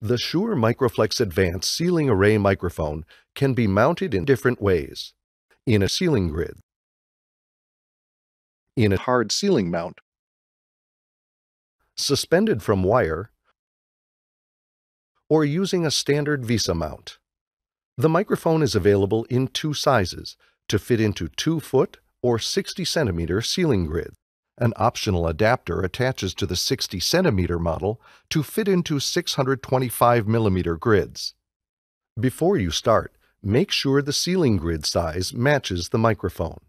The Shure Microflex Advanced Ceiling Array Microphone can be mounted in different ways: in a ceiling grid, in a hard ceiling mount, suspended from wire, or using a standard VESA mount. The microphone is available in two sizes to fit into 2-foot or 60-centimeter ceiling grid. An optional adapter attaches to the 60-centimeter model to fit into 625mm grids. Before you start, make sure the ceiling grid size matches the microphone.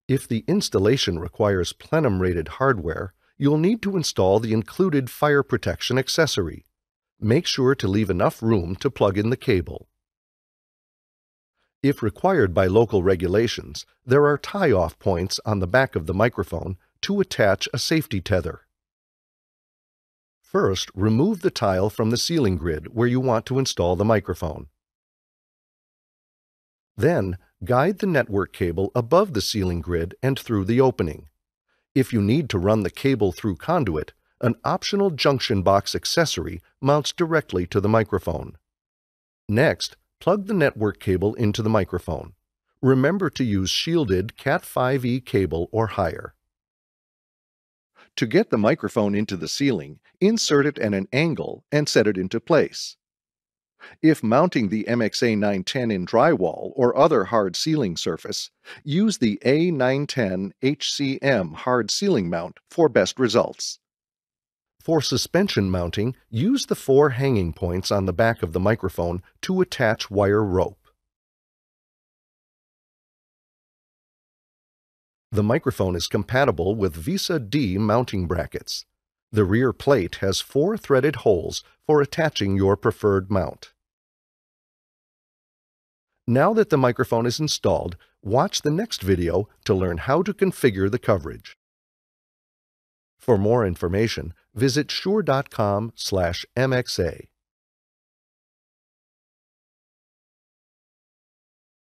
If the installation requires plenum-rated hardware, you'll need to install the included fire protection accessory. Make sure to leave enough room to plug in the cable. If required by local regulations, there are tie-off points on the back of the microphone to attach a safety tether. First, remove the tile from the ceiling grid where you want to install the microphone. Then, guide the network cable above the ceiling grid and through the opening. If you need to run the cable through conduit, an optional junction box accessory mounts directly to the microphone. Next, plug the network cable into the microphone. Remember to use shielded Cat5e cable or higher. To get the microphone into the ceiling, insert it at an angle and set it into place. If mounting the MXA910 in drywall or other hard ceiling surface, use the A910 HCM hard ceiling mount for best results. For suspension mounting, use the 4 hanging points on the back of the microphone to attach wire rope. The microphone is compatible with VESA-D mounting brackets. The rear plate has 4 threaded holes for attaching your preferred mount. Now that the microphone is installed, watch the next video to learn how to configure the coverage. For more information, visit shure.com/MXA.